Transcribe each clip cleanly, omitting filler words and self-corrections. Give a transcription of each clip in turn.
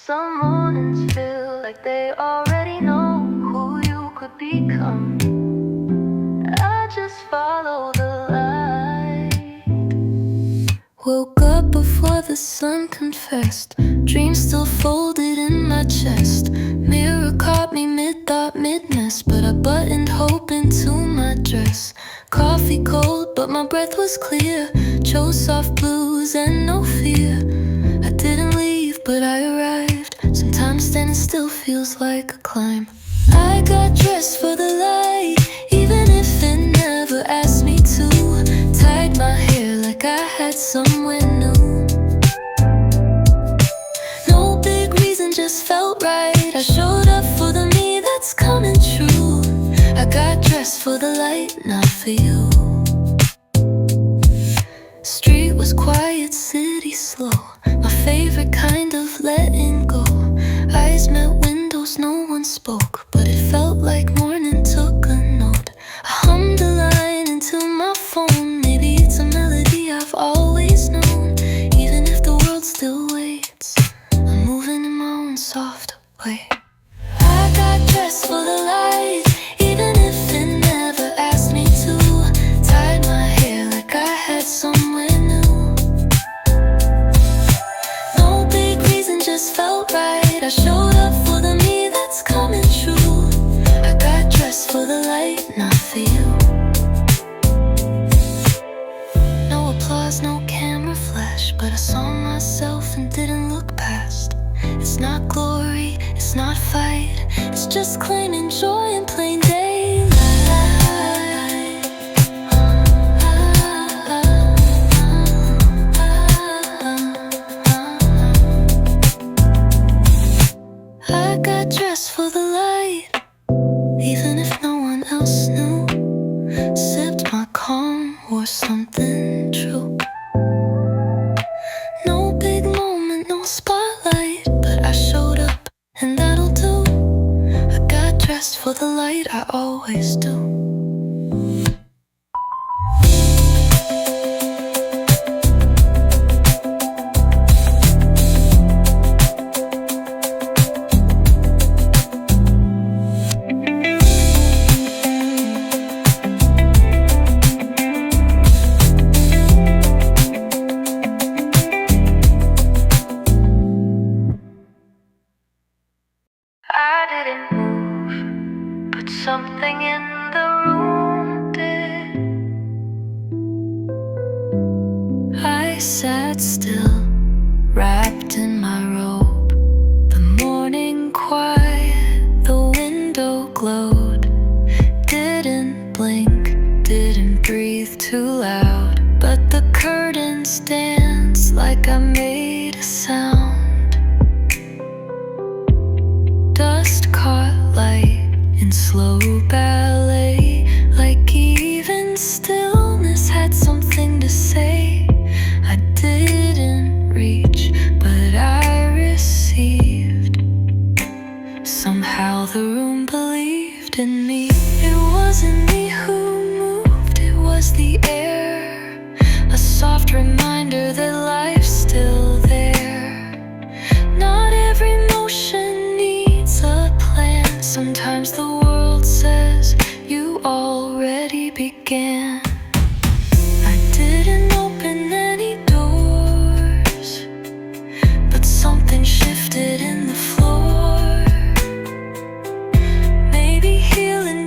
Some mornings feel like they already know who you could become. I just follow the light. Woke up before the sun confessed. Dreams still folded in my chest. Mirror caught me mid-thought, mid-mess, but I buttoned hope into my dress. Coffee cold, but my breath was clear. Chose soft blues and no fear. I didn't leave, but I arrived. Sometimes standing still feels like a climb. I got dressed for the light, even if it never asked me to. Tied my hair like I had somewhere new. No big reason, just felt right. I showed up for the me that's coming true. I got dressed for the light, not for you. Street was quiet, city slow. My favorite kind of letting go. Eyes met windows, no one spoke, but it felt like morning took a note. I hummed a line into my phone. Maybe it's a melody I've always known. Even if the world still waits, I'm moving in my own soft way. I got dressed for the light, even if it never asked me to. Tied my hair like I had somewhere new. No big reason, just felt right. I showed up for the me that's coming true. I got dressed for the light, not for you. No applause, no camera flash, but I saw myself and didn't look past. It's not glory, it's not fight, it's just claiming joy in plain daylight. I got dressed for the light, even if no one else knew. Sipped my calm, wore something true. No big moment, no spotlight, but I showed up, and that'll do. I got dressed for the light, I always do. I didn't move, but something in the room did. I sat still, wrapped in my robe. The morning quiet, the window glowed. Didn't blink, didn't breathe too loud, but the curtains danced like I made a sound. Dust caught light in slow ballet, like even stillness had something to say. I didn't reach, but I received. Somehow the room believed in me. It wasn't me who moved, it was the air. A soft reminder that life's still there. Not every motion needs a plan. Sometimes the world says you already began. I didn't open any doors, but something shifted in the floor. Maybe healing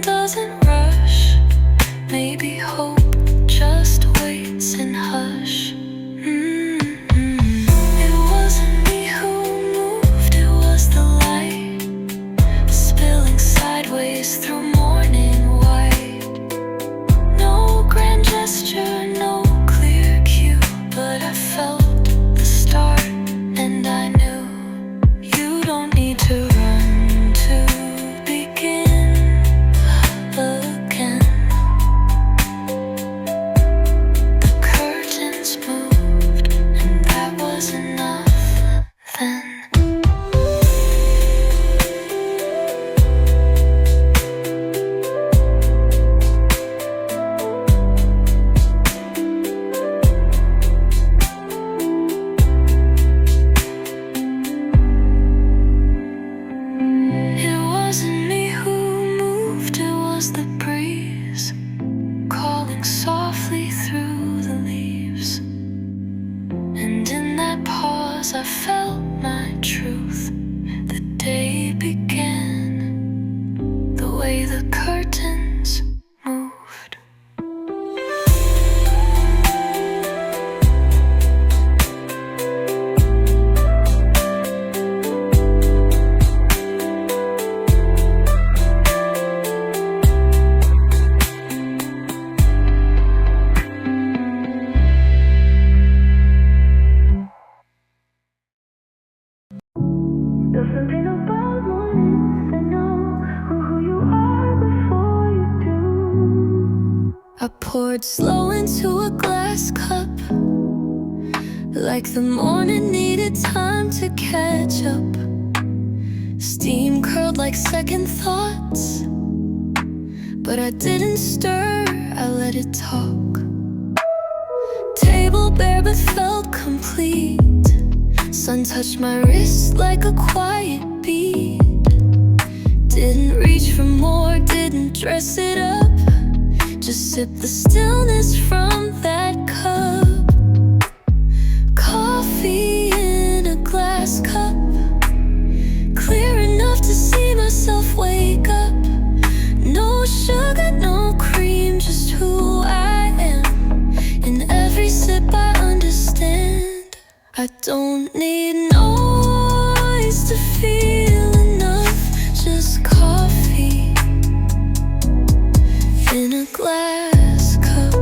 something about mornings I know who you are before you do. I poured slow into a glass cup, like the morning needed time to catch up. Steam curled like second thoughts, but I didn't stir, I let it talk. Table bare but felt complete. Sun touched my wrist like a quiet beat. Didn't reach for more, didn't dress it up. Just sip the stillness from that cup. Coffee in a glass cup, clear enough to see myself wake up. No sugar, no cream, just who I am. In every sip I understand. I don't need noise to feel enough, just coffee in a glass cup.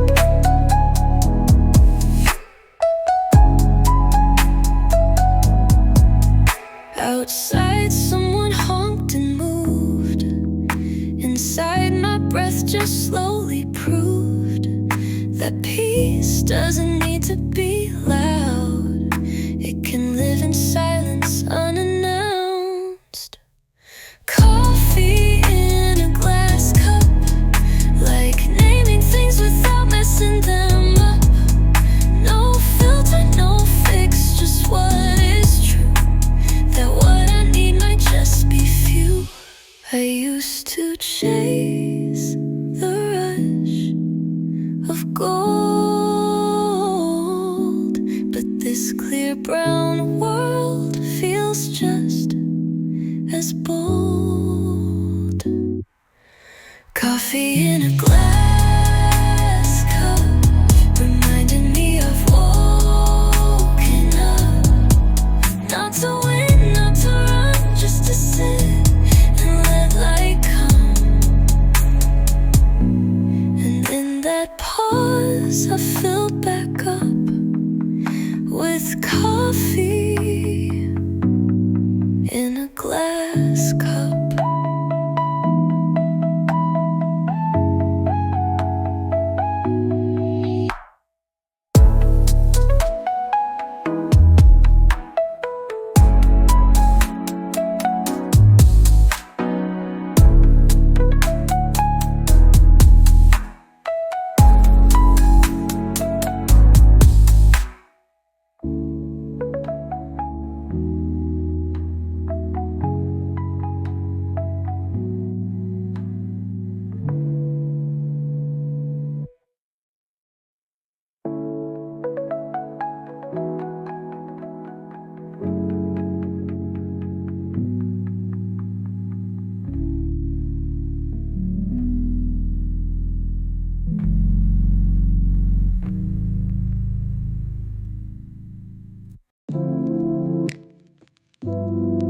Outside someone honked and moved. Inside my breath just slowly proved that peace doesn't need to be loud. It can live in silence unannounced. Coffee in a glass cup, like naming things without messing them up. No filter, no fix, just what is true. That what I need might just be few. I used to chase the rush of gold, but this clear brown world feels just as bold. Coffee in a glass cup, reminding me I've woken up. Not to win, not to run, just to sit and let light come. And in that pause I filled back up with coffee in a glass cup.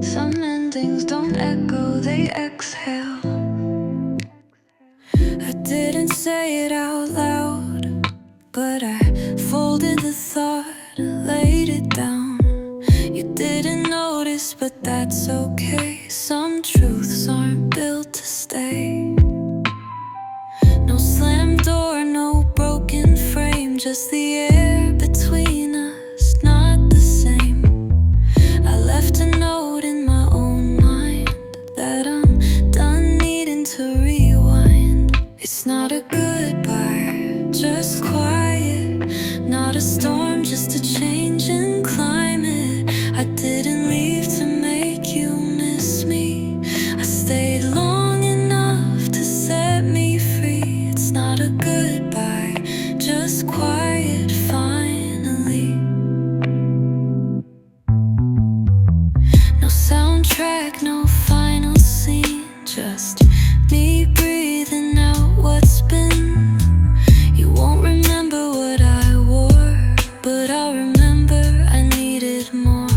Some endings don't echo, they exhale. I didn't say it out loud, but I folded the thought, laid it down. You didn't notice, but that's okay. Some truths aren't built to stay. No slammed door, no broken frame, just the air between us, not the same. I left a note in my own mind that I'm done needing to rewind. It's not a goodbye, just quiet. Not a storm, just a change in climate. I didn't leave to make you miss me. I stayed long enough to set me free. It's not a goodbye, just quiet finally. No soundtrack, no final scene, just me breathing out what's been. You won't remember what I wore, but I'll remember I needed more.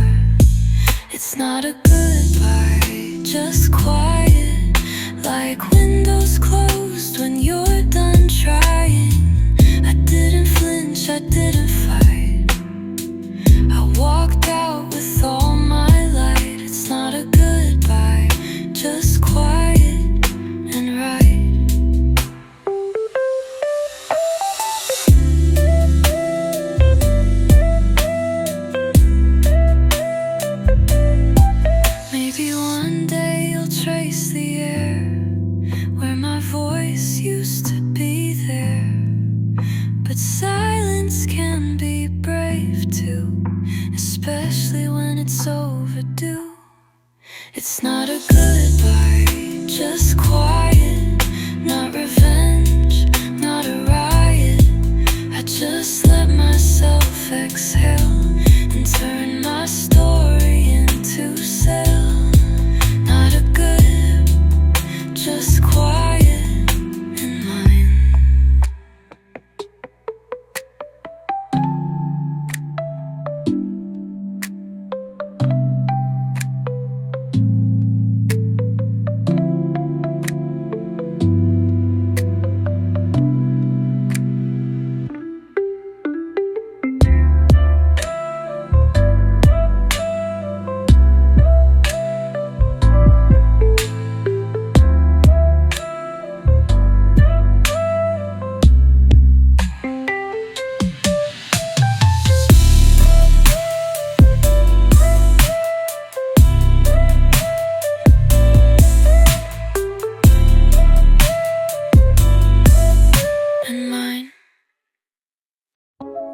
It's not a goodbye, just quiet, like windows closed when you're done trying. I didn't flinch, I didn't fight. I walked out with all my light. It's not a good It's not a goodbye, just quiet. Not revenge, not a riot. I just let myself exhale and turn my story into sail. Not a good, just quiet in mine.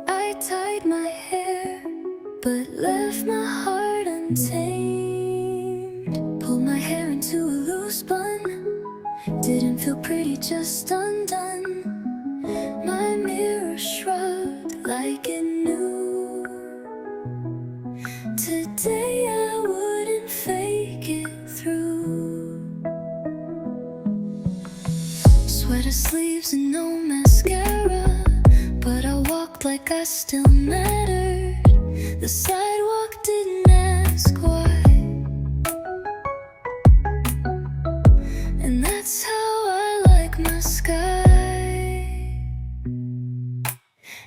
I tied my hair, but left my heart untamed. Pulled my hair into a loose bun. Didn't feel pretty, just undone. My mirror shrugged like it knew. Today I wouldn't fake it through. Sweater sleeves and no mascara, but I walked like I still mattered. The sidewalk didn't ask why, and that's how I like my sky.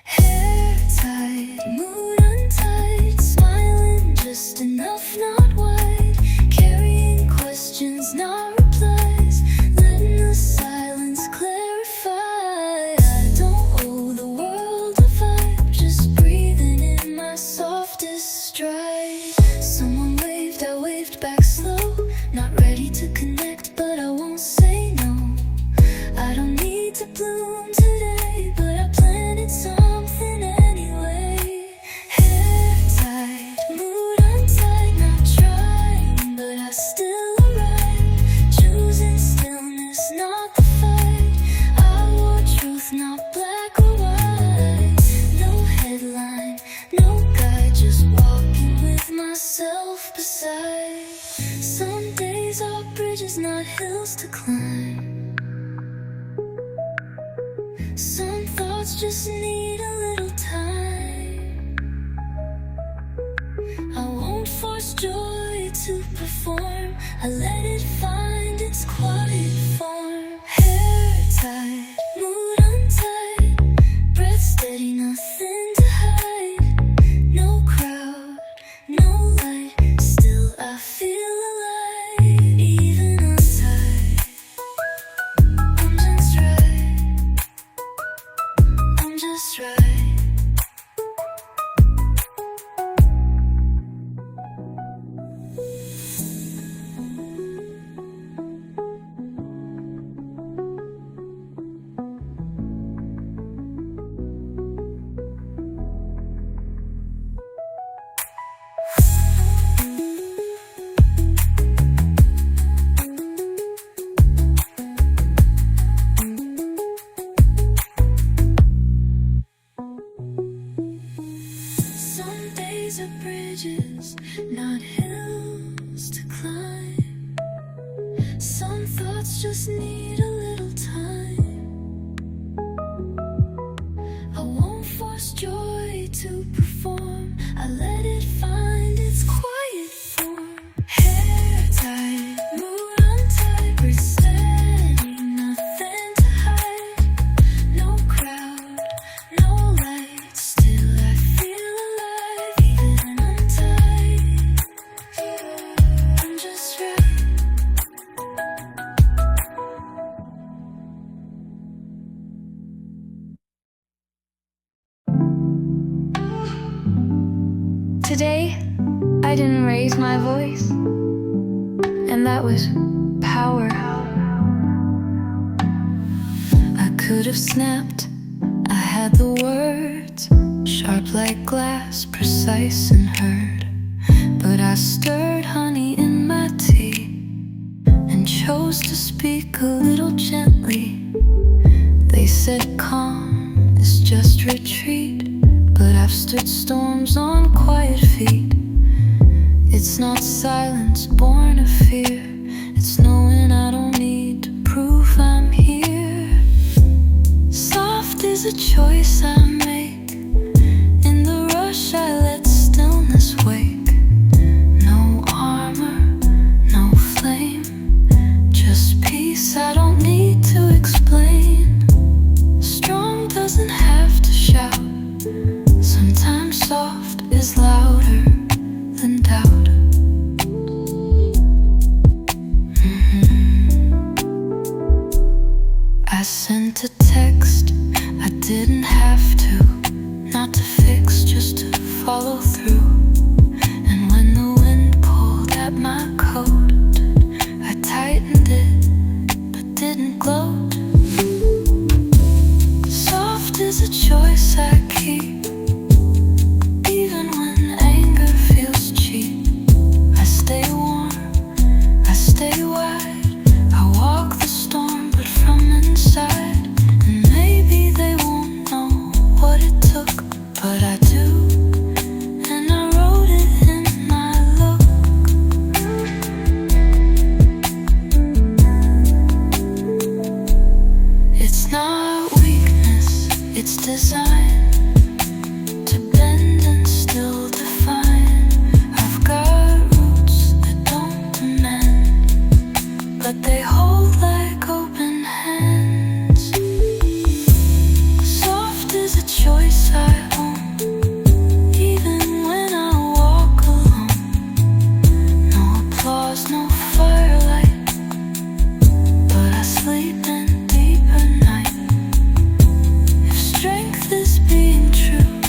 Hair tied, mood untied, smiling just enough, not wide. Carrying questions, not replies, letting the silence clarify. I don't owe the world a vibe, just breathing in my softest stride. Someone waved, I waved back slow. Not ready to connect, but I won't say no. I don't need to bloom today, but I planted something anyway. Hair tied, mood untied, not trying, but I still arrive. Choosing stillness, not the fight. I wore truth, not black or white. No headline, no guide, just walking with myself beside. Some days are bridges, not hills to climb. Some thoughts just need a little time. I won't force joy to perform. I let it find its quiet form. Hair tied, mood untied, breath steady, nothing to hide. No crowd, no light, still I feel alive. Even untied, I'm just right. I'm just right. Some days are bridges, not hills to climb. Some thoughts just need a little time. I won't force joy to perform. I let it find its quiet form. Hair tied, mood untied, breathe steady, nothing to hide. No crowd, no light, still I feel alive. Even untied, I'm just right. Today, I didn't raise my voice, and that was power. I could have snapped, I had the words, sharp like glass, precise and heard. But I stirred honey in my tea. once born of fear. It's knowing I don't need to prove I'm here. Soft is a choice I make. In the rush I let stillness wake. No armor, no flame, just peace I don't need to explain. Strong doesn't have to shout. Sometimes soft is louder than doubt. I sent a text I didn't have to, not to fix, just to follow through. And when the wind pulled at my coat, I tightened it, but didn't gloat. Soft is a choice I keep, even when anger feels cheap. I stay warm, I stay wide, I walk the storm, but from inside. And maybe they won't know what it took, but I do. And I wrote it in my look. It's not weakness, it's design, to bend and still define. I've got roots that don't demand, but they hold like open hands. Soft is a choice I own, even when I walk alone. No applause, no firelight, but I sleep in deeper night. If strength is being true,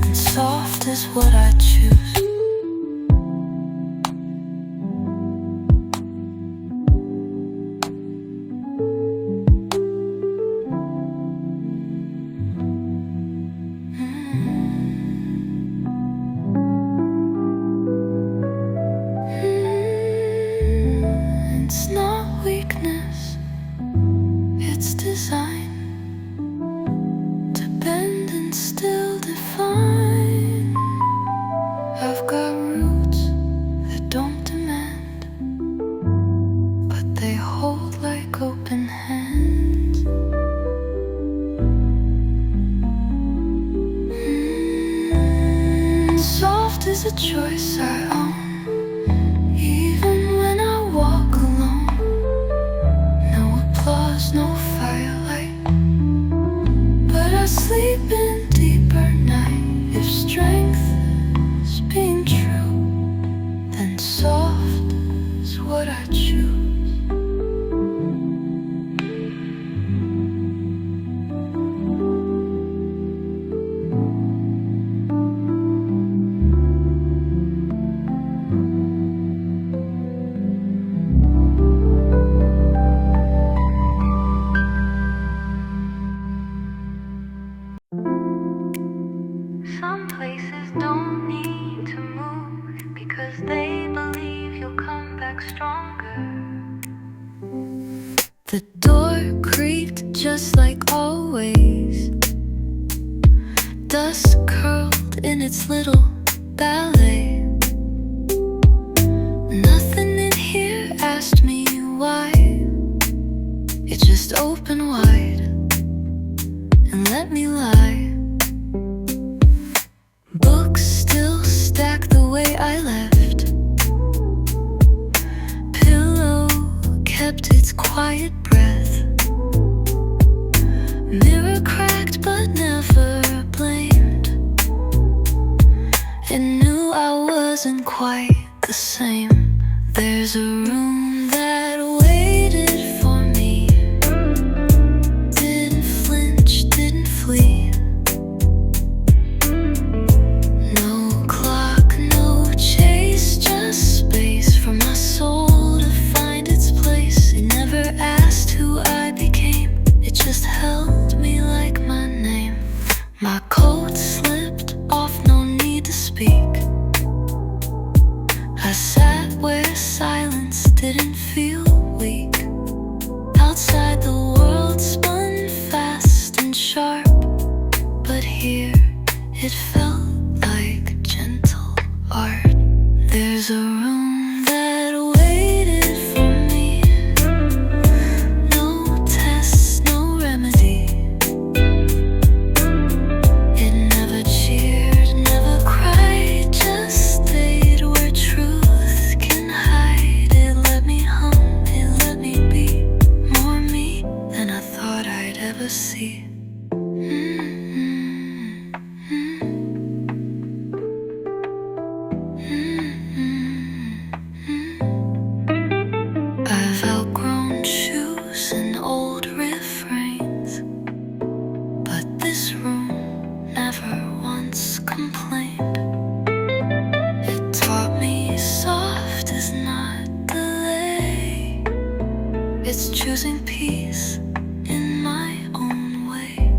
and soft is what I choose. It's not weakness, it's design, to bend and still define. I've got roots that don't demand, but they hold like open hands. Soft is a choice I own, even when I walk alone. No applause, no firelight, but I sleep in deeper night. If strength is being true, then soft is what I choose. Some places don't need to move because they believe you'll come back stronger. The door creaked just like always. Dust curled in its little ballet. Nothing in here asked me why. It just opened wide and let me lie. Books still stacked the way I left. Pillow kept its quiet breath. Mirror cracked but never blamed. It knew I wasn't quite the same. There's a room that waited for me. Didn't flinch, didn't flee. No clock, no chase, just space for my soul to find its place. It never asked who I became, it just held me like my name. My coat slipped off, no need to speak. I sat where silence didn't feel weak. Outside the world spun fast and sharp, but here it felt like gentle art. There's a soft is not delay. It's choosing peace in my own way.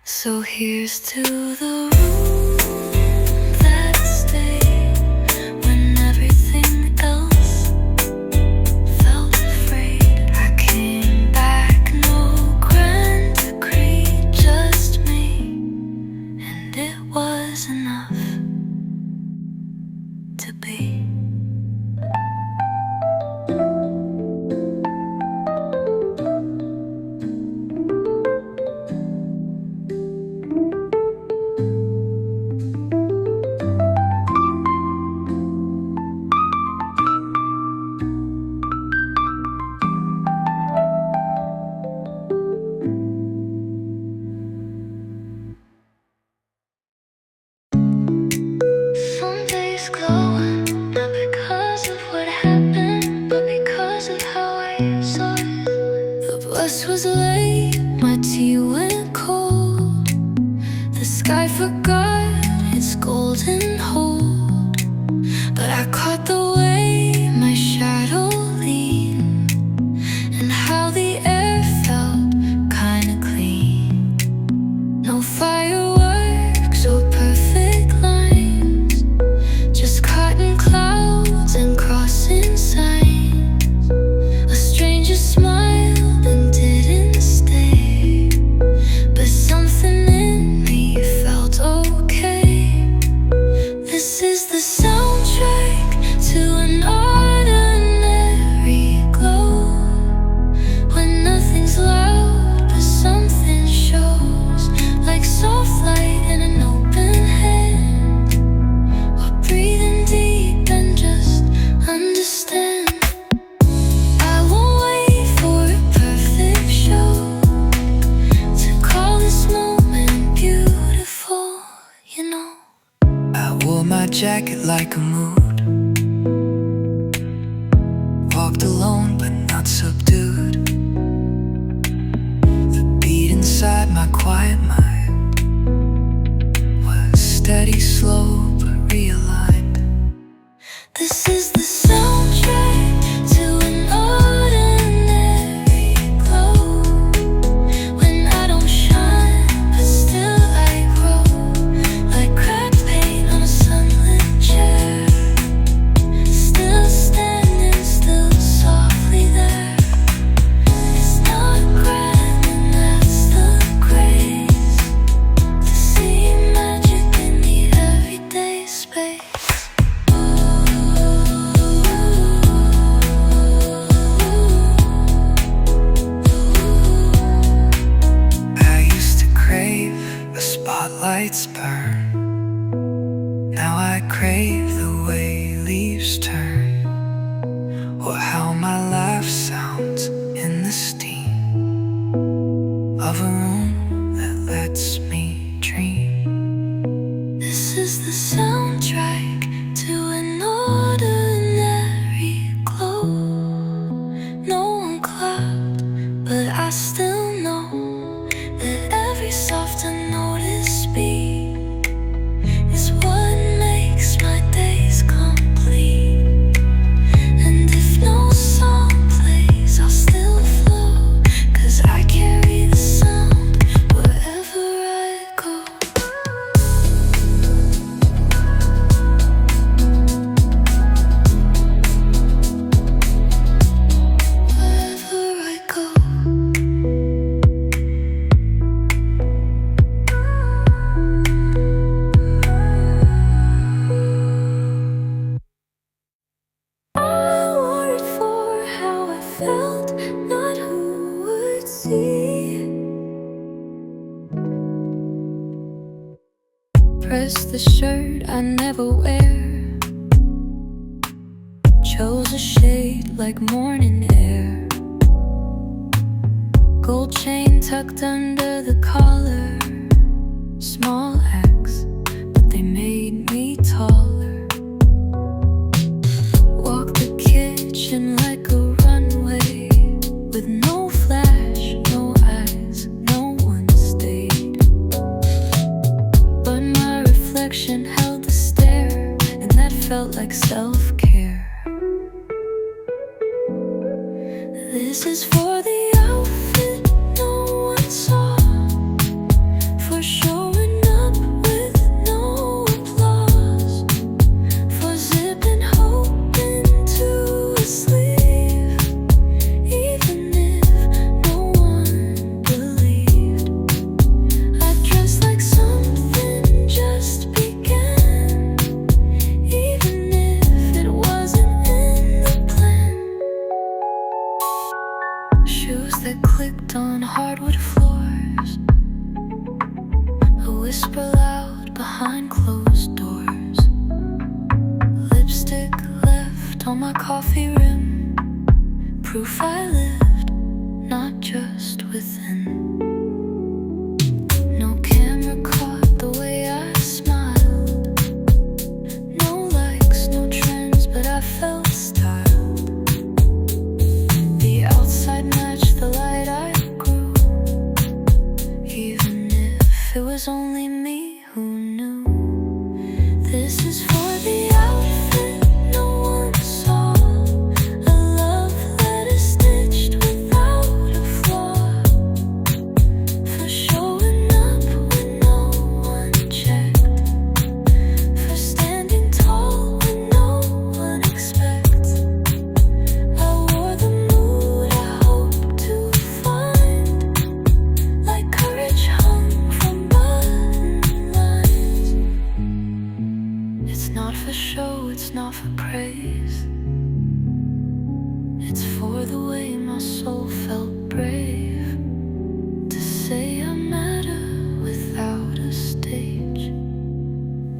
So here's to the room that stayed when everything else felt afraid. I came back, no grand decree, just me, and it was enough to be. Some days glowing, not because of what happened, but because of how I saw it. The bus was late, my tea went cold. The sky forgot its golden hold, but I caught the way my shadow leaned, and how the air felt kinda clean. No fireworks or perfect lines, just cotton clouds and crossing signs. A stranger smiled and didn't stay, but something in me felt okay. This is the soundtrack to an ordinary glow, when nothing's loud but something shows, like soft light in an open hand, or breathing deep and just understand. I won't wait for a perfect show to call this moment beautiful, you know. I wore my jacket like a mood, walked alone but not subdued. The beat inside my quiet mind was steady, slow but realigned. This is the soundtrack to an ordinary glow, when I don't shine but still I grow, like cracked paint on a sunlit chair, still standing, still softly there. It's not grand and that's the grace, to see magic in the everyday space. I used to crave a spotlight's burn. Now I crave the way leaves turn, or how my laugh sounds in the steam of a room that lets me dream. This is the soundtrack to an ordinary glow. No one clapped, but I still know that every softer note is speed, is what makes my days complete. And if no song plays, I'll still flow, 'cause I carry the sound wherever I go. Wherever I go. I worried for how I felt, not who would see. Press the shirt I never wear, chose a shade like morning air. Gold chain tucked under the collar, small acts, but they made me taller. Walk the kitchen like a runway, with no flash, no eyes, no one stayed. But my reflection held the stare, and that felt like self-care. This is for the outfit no one saw, for showing up with no applause, for zipping hope into a sleeve, even if no one believed. I dressed like something just began, even if it wasn't in the plan. Shoes that clicked on hardwood floors, a whisper loud behind closed doors, lipstick left on my coffee rim, proof I lived, not just within. No camera caught the way I smiled, no likes, no trends, but I felt styled. The outside matched the light I grew, even if it was only me who knew. This is for the outfit no one saw, a love letter stitched without a flaw, for showing up when no one checked, for standing tall when no one expects. I wore the mood I hoped to find, like courage hung from button lines. It's not for show, it's not for praise, it's for the way my soul felt brave, to say I matter without a stage,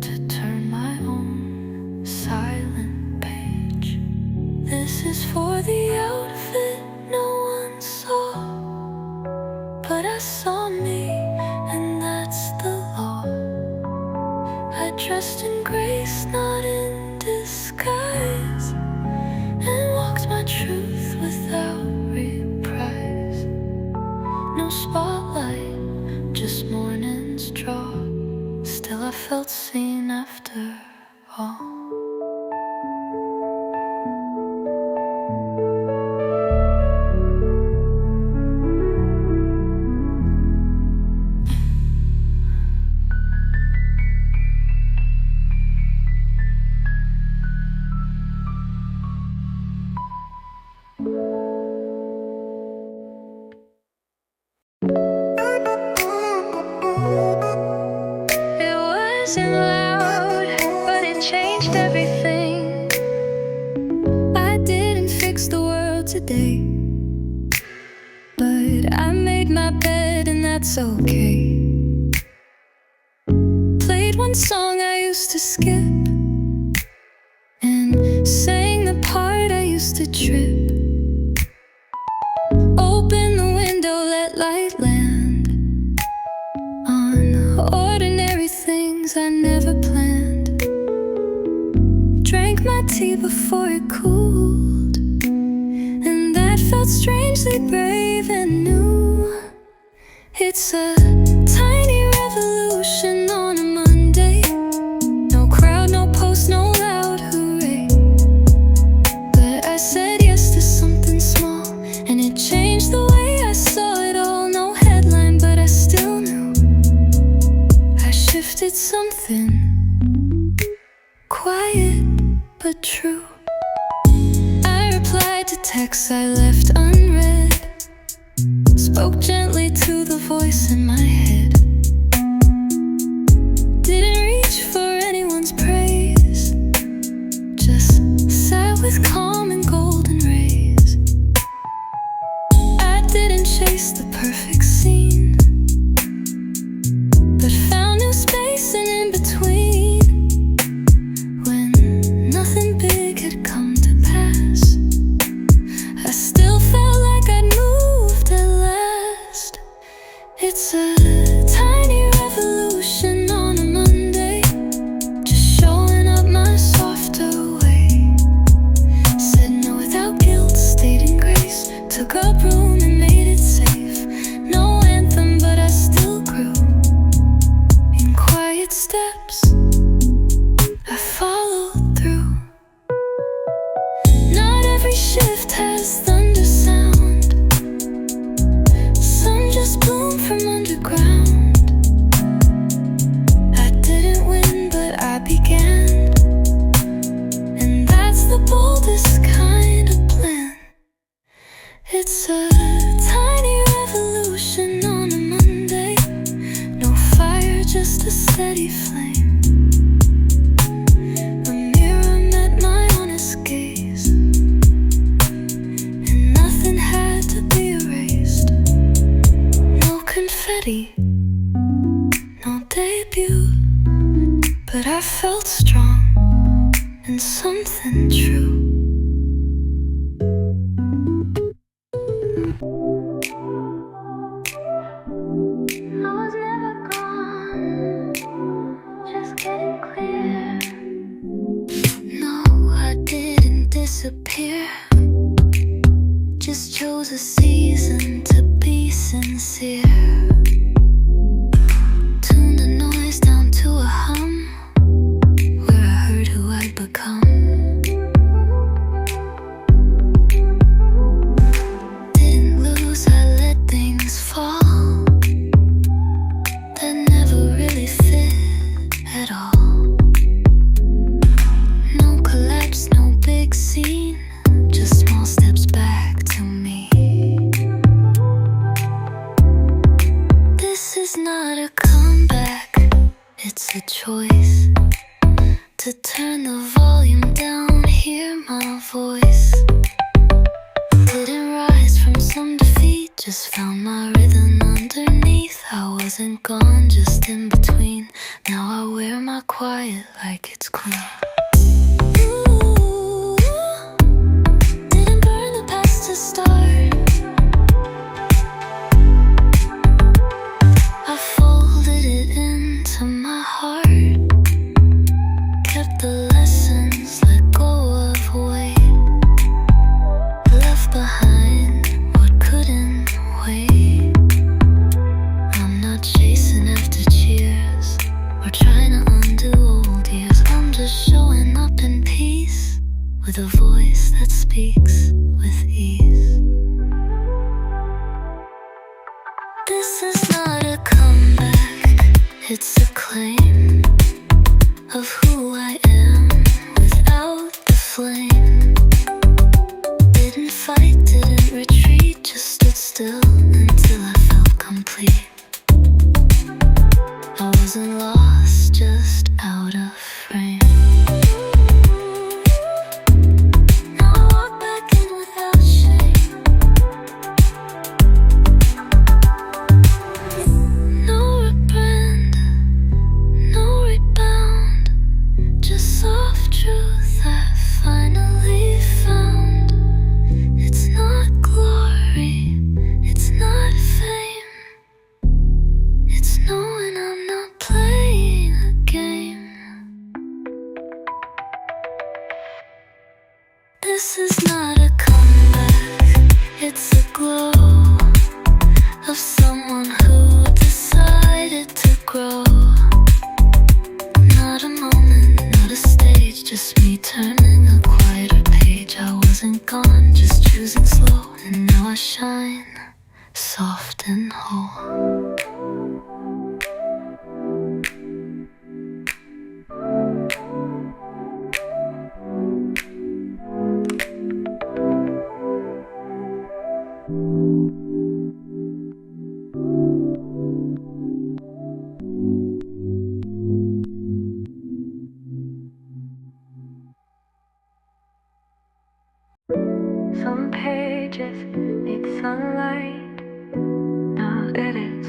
to turn my own silent page. This is for the outfit no one saw, but I saw me, and that's the law. I dressed in grace, not in disguise, and walked my truth without reprise. No spotlight, just morning's draw, still I felt seen after all. It wasn't loud, but it changed everything. I didn't fix the world today, but I made my bed and that's okay. Played one song I used to skip, and sang the part I used to trip. Open the window, let light land on ordinary things I never planned. Drank my tea before it cooled, and that felt strangely brave and new. It's a tiny revolution on a Monday. No crowd, no post, no loud hooray. But I said yes to something small, and it changed the way I saw it all. No headline, but I still knew I shifted something quiet but true. I replied to texts I left unread, spoke gently to the voice in my head. Didn't reach for anyone's praise, just sat with calm and golden rays. I didn't chase the perfect scene, but found new space and in between. When nothing big had come to pass, I still felt like I'd moved at last. It's a tiny revolution on a Monday, just showing up my softer way. Said no without guilt, stayed in grace, took up room and made it safe. No anthem, but I still grew in quiet steps. I followed through. Not every shift has thunder sound, body. No debut, but I felt strong and something true. I was never gone, just getting clear. No, I didn't disappear, just chose a season to be sincere. Tune the noise down to a hum, where I heard who I'd become. Didn't lose, I let things fall that never really fit at all. No collapse, no big scene, just small steps back to me. This is not a comeback, it's a choice to turn the volume down, hear my voice. Didn't rise from some defeat, just found my rhythm underneath. I wasn't gone, just in between. Now I wear my quiet like it's clean. Ooh, didn't burn the past to start. I folded it into my heart. Kept the lessons, let go of weight. Left behind what couldn't wait. I'm not chasing after cheers or trying to undo old years. I'm just showing up in peace, with a voice that speaks with ease. This is not a comeback, it's a claim of who I am without the flame. Didn't fight, didn't retreat, just stood still until I felt complete. I wasn't lost, just out of frame. Now I walk back in without shame. No rebrand, no rebound, just soft truth I finally found. It's not glory, it's not fame, it's knowing I'm not playing a game. This is not a comeback, it's a glow of someone who decided to grow. Not a moment, not a stage, just me turning a quieter page. I wasn't gone, just choosing slow, and now I shine, soft and whole. Some pages need sunlight, now edits.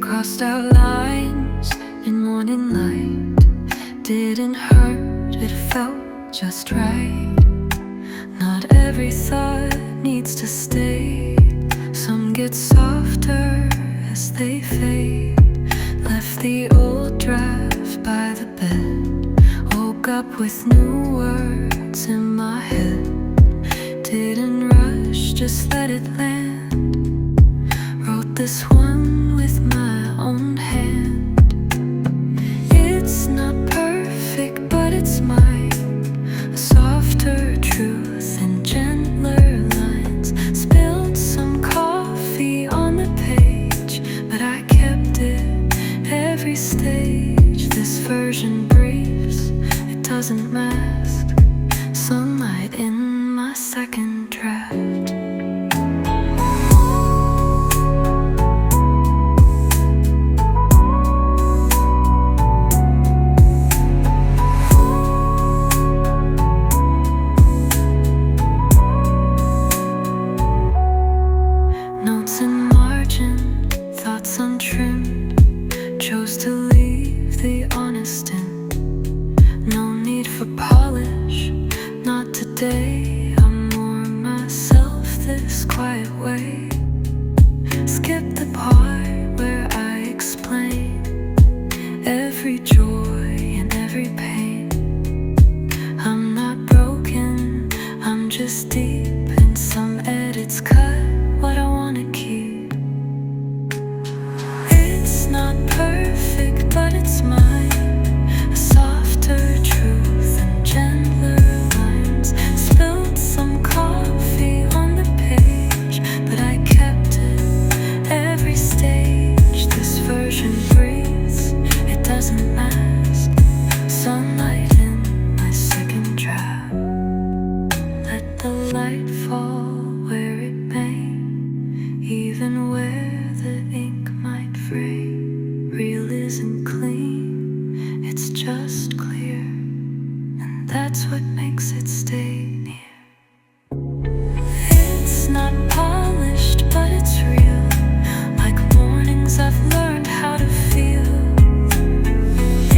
Crossed out lines in morning light. Didn't hurt, it felt just right. Not every thought needs to stay. Some get softer as they fade. Left the old draft by the bed. Woke up with new words in my head. Didn't rush, just let it land. Wrote this one with my own hand. It's not perfect, but it's mine. A softer truth and gentler lines. Spilled some coffee on the page, but I kept it every stage. This version breathes, it doesn't mask sunlight in my second draft. day I'm more myself this quiet way. Skip the part where I explain every joy and every pain. I'm not broken, I'm just deep, and some edits cut what I wanna keep. It's not perfect, but it's mine. A softer truth and gentler lines. Spilled some coffee on the page, but I kept it every stage. This version breathes, it doesn't mask. Sunlight in my second draft. Let the light fall where it may, even where the ink might fray. Real isn't clean, it's just clear, and that's what makes it stay near. It's not polished, but it's real, like mornings I've learned how to feel.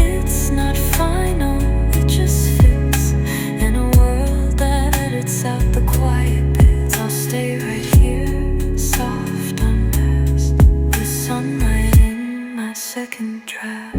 It's not final, it just fits in a world that edits out the quiet bits. I'll stay right here, soft, unmasked, with sunlight in my second draft.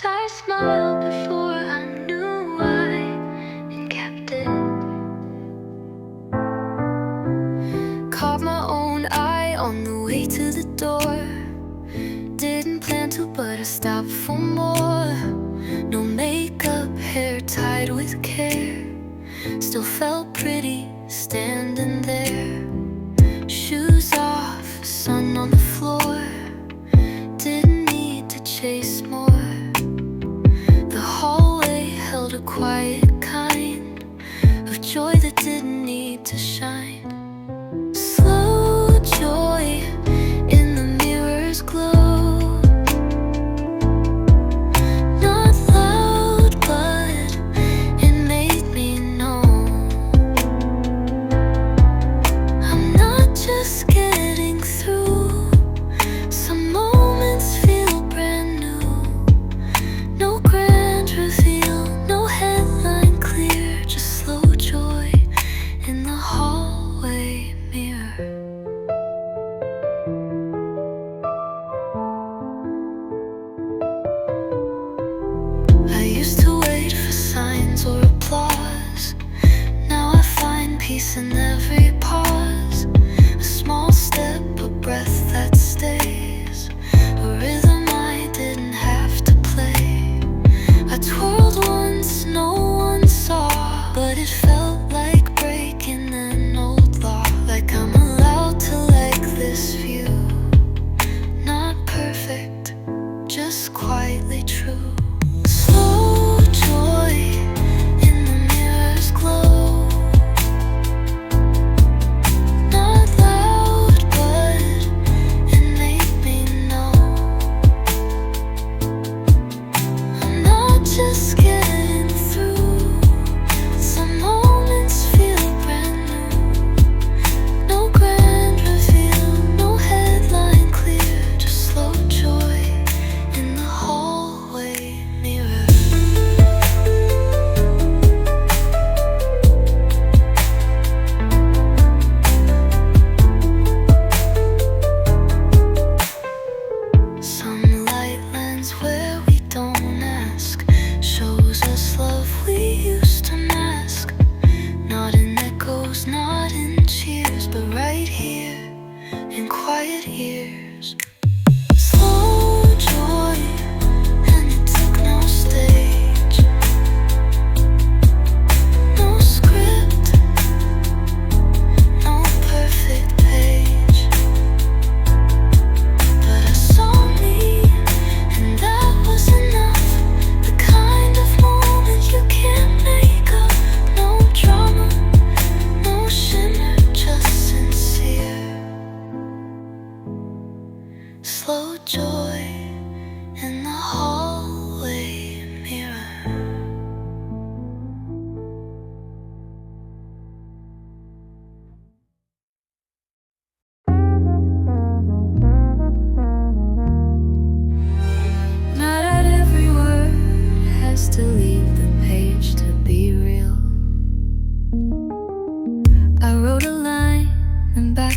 So I smiled before I knew why, and kept it. Caught my own eye on the way to the door. Didn't plan to, but I stopped for more. No makeup, hair tied with care. Still felt pretty standing there. Shoes off, sun on the floor. Didn't need to chase more. The hallway held a quiet kind of joy that didn't need to shine. Slow joy in the mirror's glow. Not loud, but it made me know I'm not just getting through. Some moments feel brand new. No grand reveal, no headline clear, just slow joy in the hallway mirror. I used to wait for signs or applause. Now I find peace in every pause. A small step, a breath that stays. A rhythm I didn't have to play. I twirled once, no one saw, but it felt like breaking an old law. Like I'm allowed to like this view. Not perfect, just quietly true. Slow joy in the mirror's glow.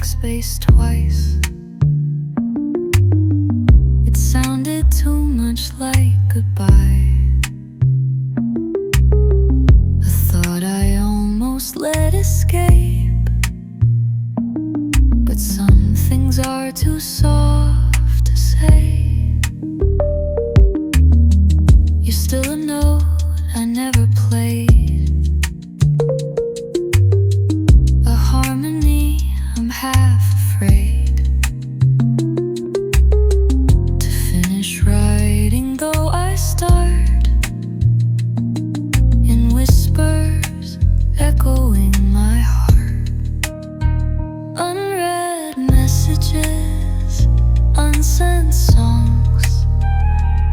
backspace twice. It sounded too much like goodbye. A thought I almost let escape, but some things are too soft to say. You're still a note I never played, a harmony I'm half afraid to finish writing, though I start in whispers echoing my heart. Unread messages, unsent songs,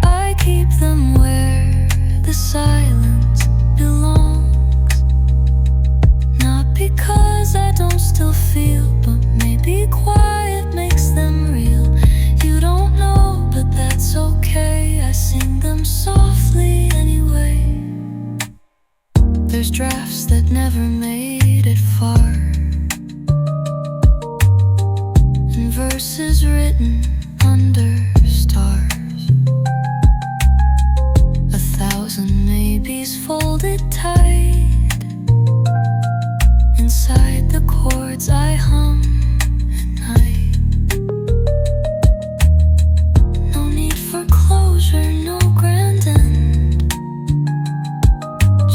I keep them where the silence belongs. Not because I don't still feel, but maybe quiet makes them real. You don't know, but that's okay, I sing them softly anyway. There's drafts that never made it far, and verses written under stars. 1,000 maybes folded tight inside the chords I hum at night. No need for closure, no grand end,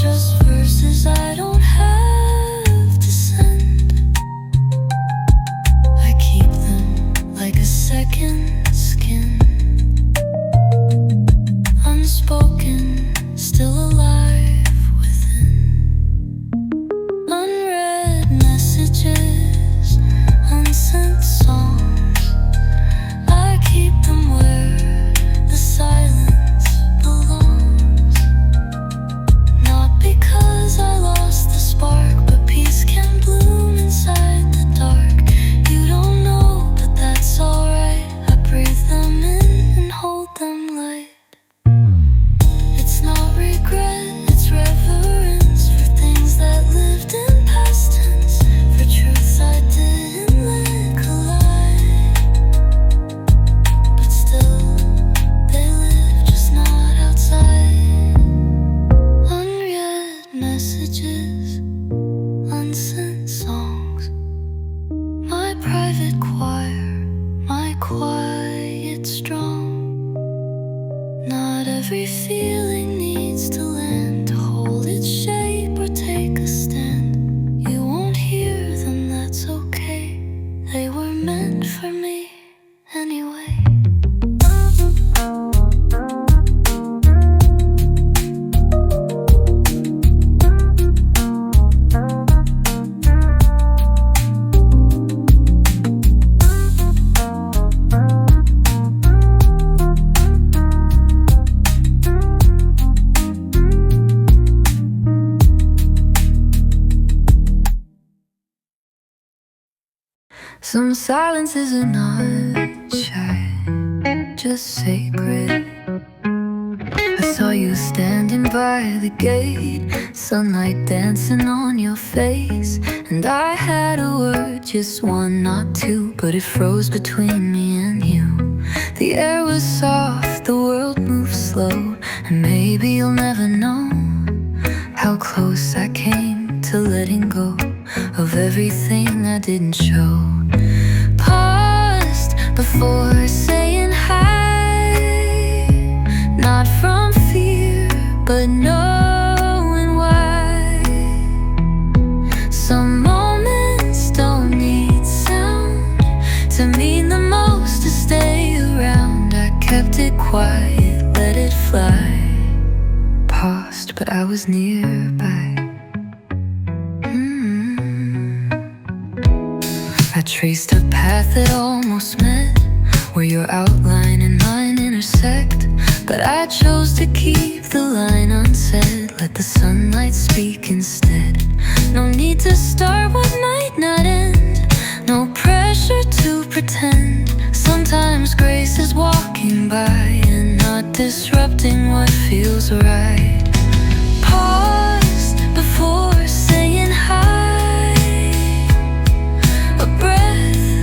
just verses I don't have to send. I keep them like a second skin, unspoken, still alive within. Unread messages, unsent songs, I keep them where the silence belongs. Not because I lost the spark, but peace can bloom inside the dark. You don't know, but that's alright, I breathe them in and hold them light. It's not regret, it's reverence for things that lived in past tense, for truths I didn't let collide. But still, they live, just not outside. Unread messages, unsent songs, my private choir, my quiet strong. Not every feeling needs to land to hold its shape or take a stand. You won't hear them, that's okay, they were meant for me anyway. Some silences are not shy, just sacred. I saw you standing by the gate, sunlight dancing on your face, and I had a word, just one, not two, but it froze between me and you. The air was soft, the world moved slow, and maybe you'll never know how close I came to letting go of everything I didn't show. Paused before saying hi, not from fear, but knowing why. Some moments don't need sound to mean the most, to stay around. I kept it quiet, let it fly. Paused, but I was nearby. I traced a path that almost met where your outline and mine intersect, but I chose to keep the line unsaid, let the sunlight speak instead. No need to start what might not end, no pressure to pretend. Sometimes grace is walking by and not disrupting what feels right. Pause before saying hi, a breath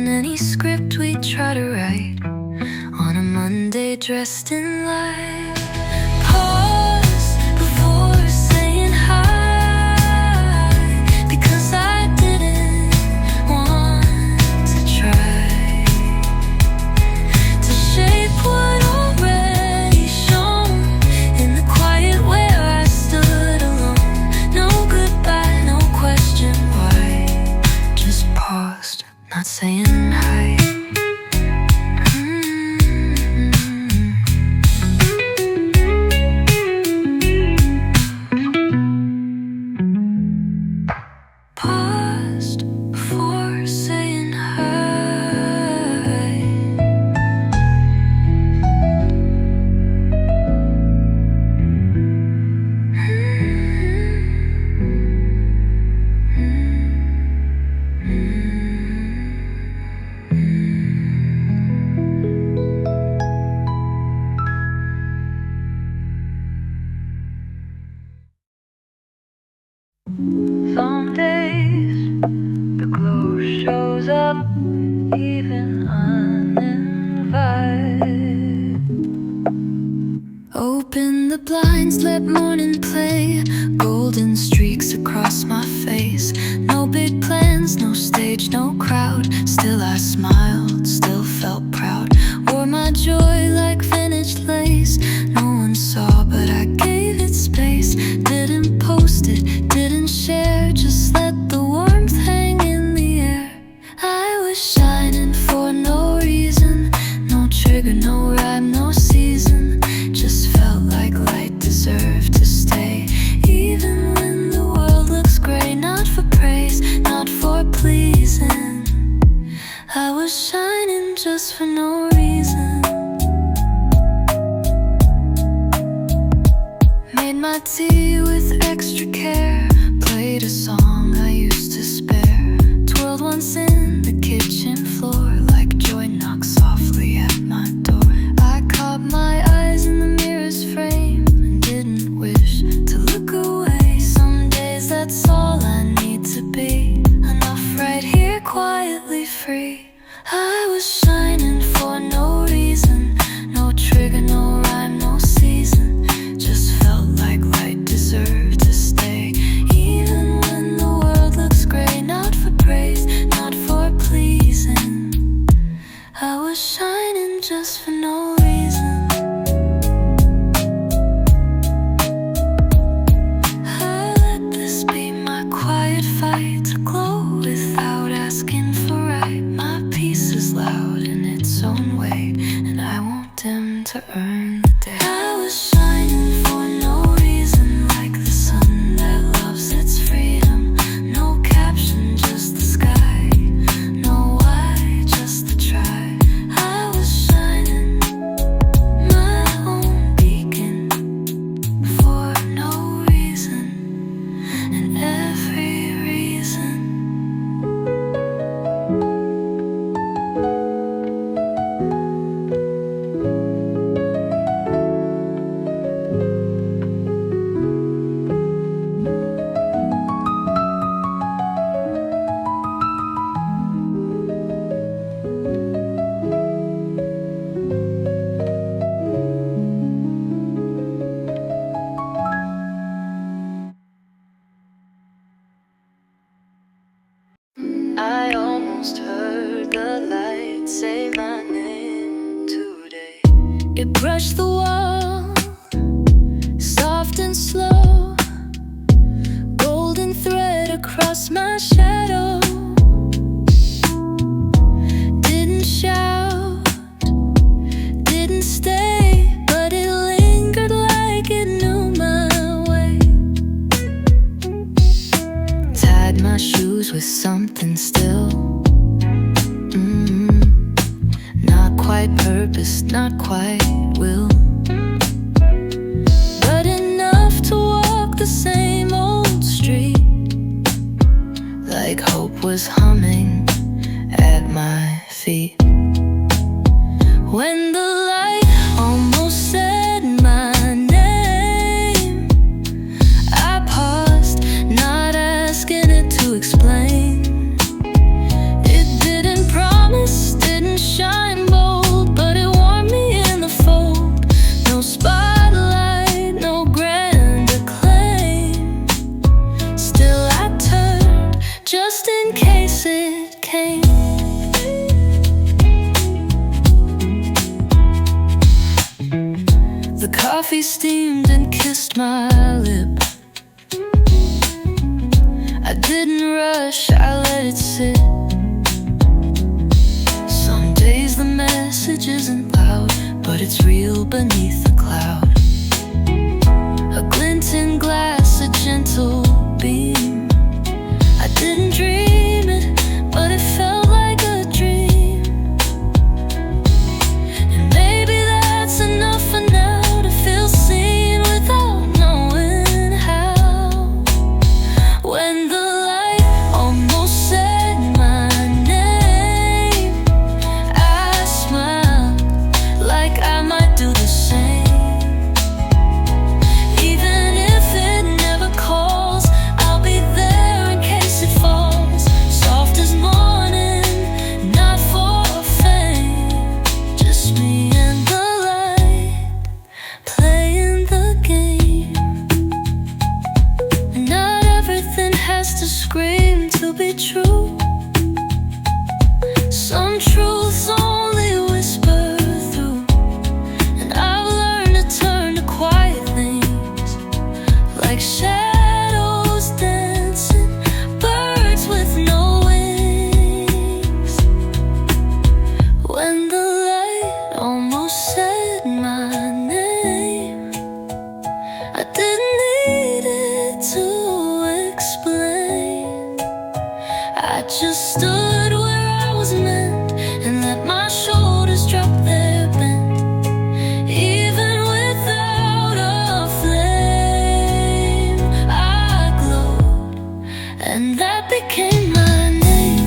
than any script we try to write. On a Monday dressed in light. Pause before saying hi, because I didn't want to try to shape what already shone in the quiet where I stood alone. No goodbye, no question why, just paused, not saying hi. Paused before saying hi. Some days the glow shows up even uninvited. Open the blinds, let morning play. Golden streaks across my face. No big plans, no stage, no crowd. Still I smiled, still felt proud. Wore my joy like vintage lace. No one saw, but I gave it space. Didn't post it, didn't share. Just let the warmth hang in the air. I was shining for no reason. No trigger, no rhyme, no season. Just felt like light deserved to stay. Even when the world looks gray. Not for praise, not for pleasing. I was shining just for no reason. Made my tea with extra care. Played a song I used to spare. Twirled once in the kitchen floor, like joy knocked softly at my door. I caught my eyes in the mirror's frame and didn't wish to look away. Some days that's all I need to be. Enough right here, quietly free. I was shining for no reason. No trigger, no rhyme, no season. Just felt like light deserved to stay. Even when the world looks gray. Not for praise, not for pleasing. I was shining just for no reason. I let this be my quiet fight, to glow without asking for right. My peace is loud in its own way, and I won't dim to earn the day. I was shining for no reason, like the sun that loves its freedom. No caption, just the sky. No why, just the try. I was shining, my own beacon, for no reason, and every reason. I almost heard the light say my name today. It brushed the wall, soft and slow. Golden thread across my shadow. Didn't shout, didn't stay, but it lingered like it knew my way. Tied my shoes with something still. Not quite purpose, not quite will, but enough to walk the same old street. Like hope was humming at my feet. When the light almost said my name, I paused, not asking it to explain. It didn't promise case it came. The coffee steamed and kissed my lip. I didn't rush, I let it sit. Some days the message isn't loud, but it's real beneath the cloud. A glint in glass, a gentle beam. I didn't dream it, but it felt like a dream. And maybe that's enough for now, to feel seen without knowing how. When the light almost said my name, I smiled like I might do the same. Even if it never calls, I'll be there in case it falls. Soft as morning, not for fame. Just me and the light, playing the game. Not everything has to scream to be true. Some truths only whisper through. And I've learned to turn to quiet things, like shadows dancing, birds with no wings. When the light almost said my name, I didn't need it to explain. I just stood where I was meant and let my shoulders drop their bent. Even without a flame, I glowed, and that became my name.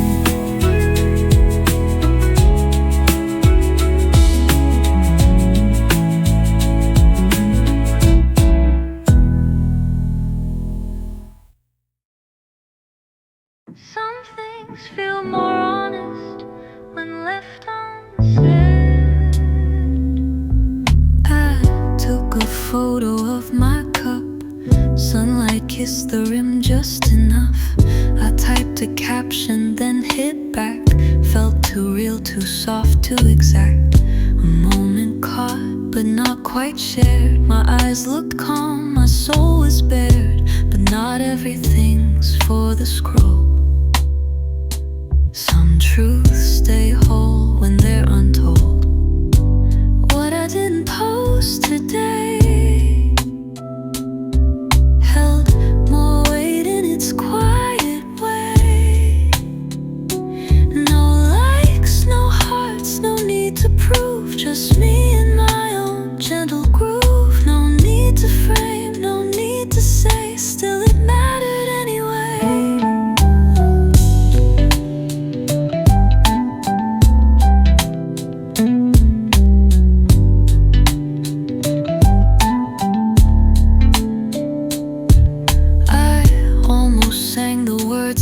Some things feel more honest when left unsaid. I took a photo of my cup. Sunlight kissed the rim just enough. I typed a caption, then hit back. Felt too real, too soft, too exact. A moment caught, but not quite shared. My eyes looked calm, my soul was bared. But not everything's for the scroll. Some truths stay whole when they're untold. What I didn't post today held more weight in its quiet way. No likes, no hearts, no need to prove. Just me and my own gentle groove. No need to frame, no need to say. Still it mattered anyway.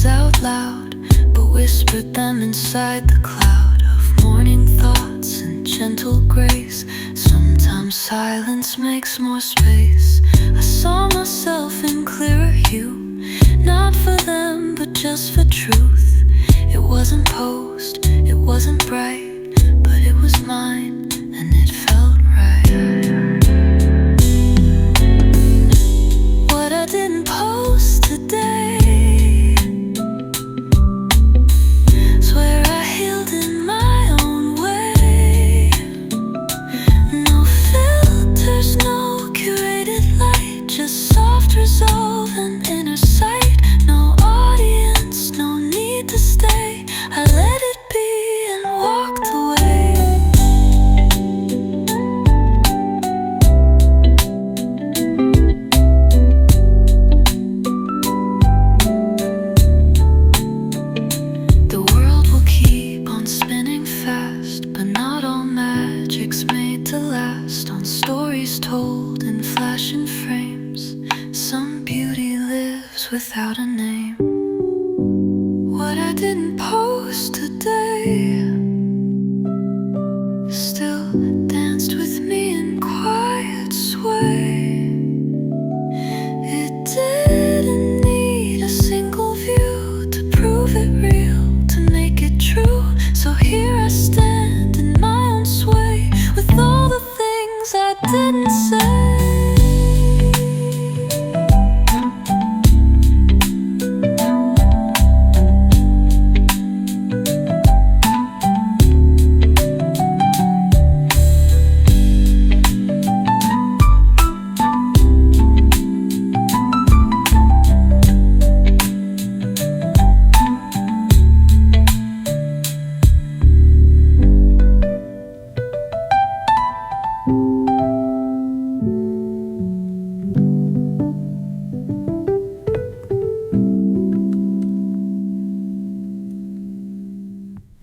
Out loud, but whispered them inside the cloud of morning thoughts and gentle grace. Sometimes silence makes more space. I saw myself in clearer hue, not for them, but just for truth. It was